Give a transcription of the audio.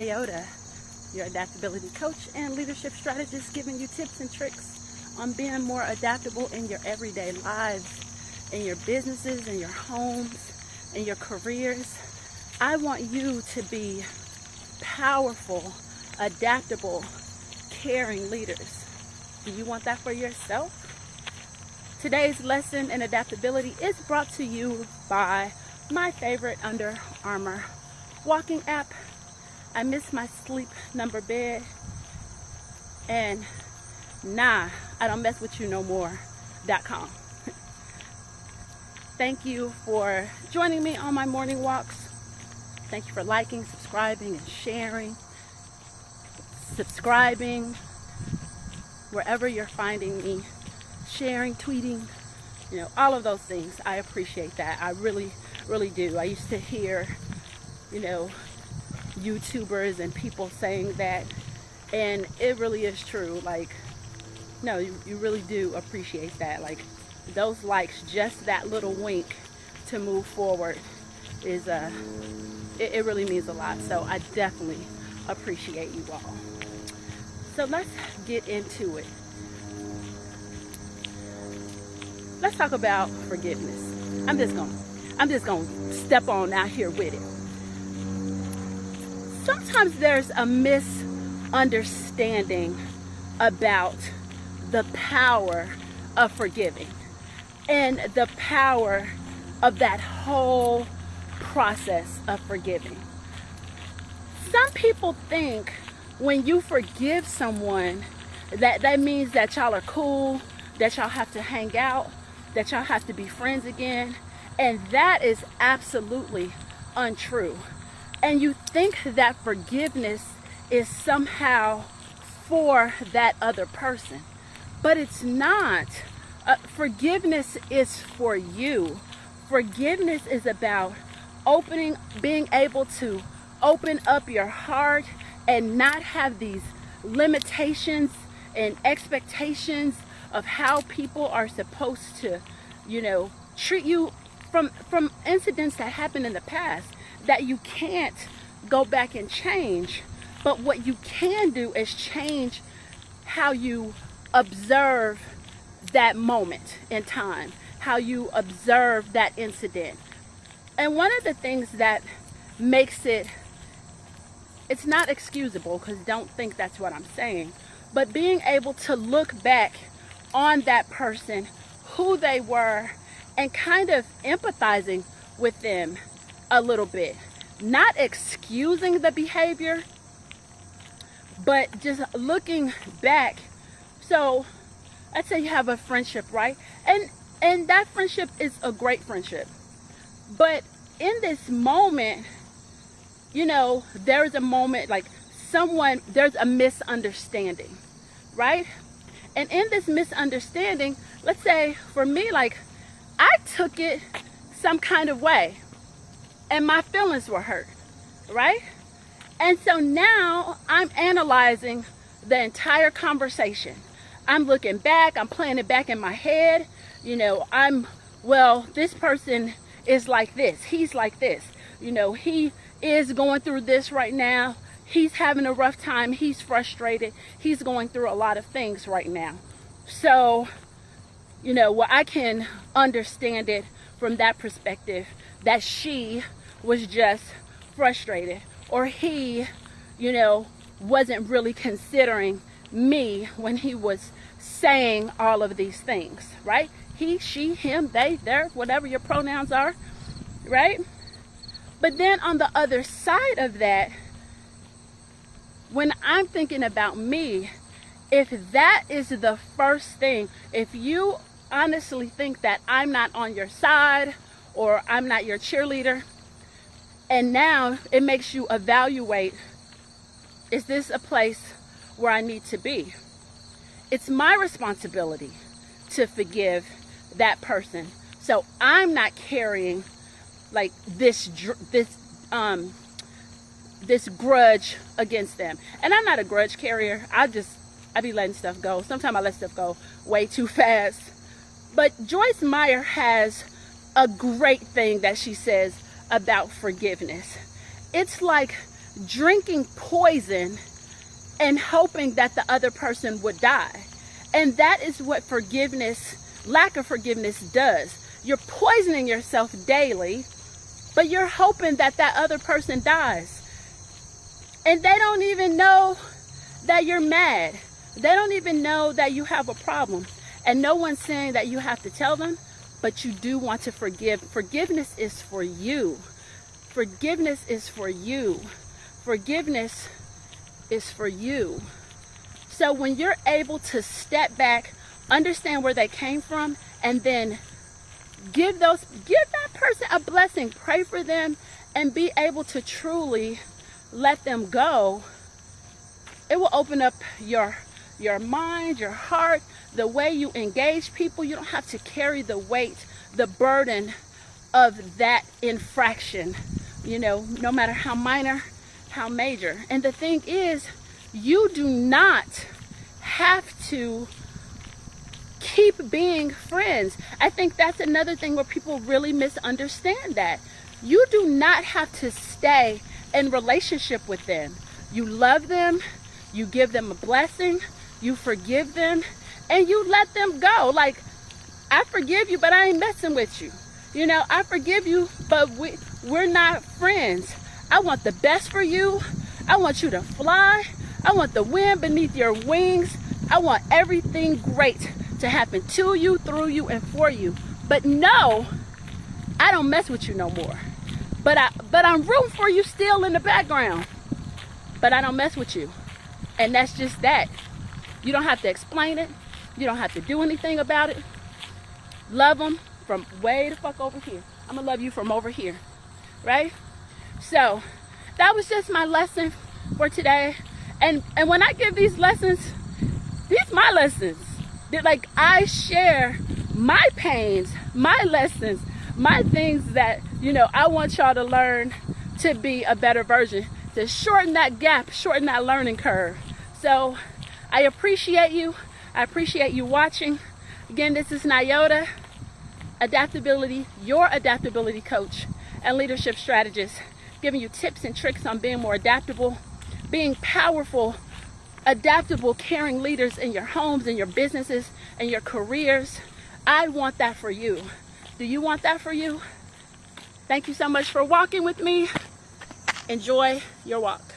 Yoda, your adaptability coach and leadership strategist, giving you tips and tricks on being more adaptable in your everyday lives, in your businesses, in your homes, in your careers. I want you to be powerful, adaptable, caring leaders. Do you want that for yourself? Today's lesson in adaptability is brought to you by my favorite Under Armour walking app. I miss my sleep number bed, and I don't mess with you no more.com. Thank you for joining me on my morning walks. Thank you for liking, subscribing, and sharing. Subscribing wherever you're finding me, sharing, tweeting, all of those things. I appreciate that. I really, really do. I used to hear, YouTubers and people saying that, and it really is true. No, you really do appreciate that. Those likes, just that little wink to move forward is it really means a lot. So I definitely appreciate you all. So let's get into it. Let's talk about forgiveness. I'm just gonna step on out here with it. Sometimes there's a misunderstanding about the power of forgiving and the power of that whole process of forgiving. Some people think when you forgive someone that means that y'all are cool, that y'all have to hang out, that y'all have to be friends again, and that is absolutely untrue. And you think that forgiveness is somehow for that other person, but it's not. Forgiveness is for you. Forgiveness is about being able to open up your heart and not have these limitations and expectations of how people are supposed to, treat you from incidents that happened in the past that you can't go back and change. But what you can do is change how you observe that moment in time, how you observe that incident. And one of the things that makes it's not excusable, because don't think that's what I'm saying, but being able to look back on that person, who they were, and kind of empathizing with them a little bit. Not excusing the behavior, but just looking back. So let's say you have a friendship, right? And that friendship is a great friendship. But in this moment, there's a moment there's a misunderstanding, right? And in this misunderstanding, let's say for me, I took it some kind of way and my feelings were hurt, right? And so now I'm analyzing the entire conversation. I'm looking back, I'm playing it back in my head. This person is like this, he's like this. He is going through this right now. He's having a rough time, he's frustrated, he's going through a lot of things right now. So, I can understand it from that perspective, that she was just frustrated, or he, wasn't really considering me when he was saying all of these things, right? He, she, him, they, their, whatever your pronouns are, right? But then on the other side of that, when I'm thinking about me, if that is the first thing, if you honestly think that I'm not on your side or I'm not your cheerleader, and now it makes you evaluate, is this a place where I need to be? It's my responsibility to forgive that person, so I'm not carrying this grudge against them. And I'm not a grudge carrier. I be letting stuff go. Sometimes I let stuff go way too fast. But Joyce Meyer has a great thing that she says about forgiveness. It's like drinking poison and hoping that the other person would die. And that is what lack of forgiveness does. You're poisoning yourself daily, but you're hoping that that other person dies. And they don't even know that you're mad. They don't even know that you have a problem. And no one's saying that you have to tell them, but you do want to forgive. Forgiveness is for you. Forgiveness is for you. Forgiveness is for you. So when you're able to step back, understand where they came from, and then give that person a blessing, pray for them, and be able to truly let them go, it will open up your mind, your heart, the way you engage people. You don't have to carry the weight, the burden of that infraction, no matter how minor, how major. And the thing is, you do not have to keep being friends. I think that's another thing where people really misunderstand that. You do not have to stay in relationship with them. You love them, you give them a blessing, you forgive them, and you let them go. Like, I forgive you, but I ain't messing with you. I forgive you, but we're not friends. I want the best for you. I want you to fly. I want the wind beneath your wings. I want everything great to happen to you, through you, and for you. But no, I don't mess with you no more. But I'm rooting for you still in the background. But I don't mess with you. And that's just that. You don't have to explain it. You don't have to do anything about it. Love them from way the fuck over here. I'm gonna love you from over here. Right? So that was just my lesson for today. And when I give these lessons, these my lessons. Like, I share my pains, my lessons, my things that, I want y'all to learn to be a better version, to shorten that gap, shorten that learning curve. So I appreciate you. I appreciate you watching. Again, this is Nyota, your adaptability coach and leadership strategist, giving you tips and tricks on being more adaptable, being powerful, adaptable, caring leaders in your homes, in your businesses, and your careers. I want that for you. Do you want that for you? Thank you so much for walking with me. Enjoy your walk.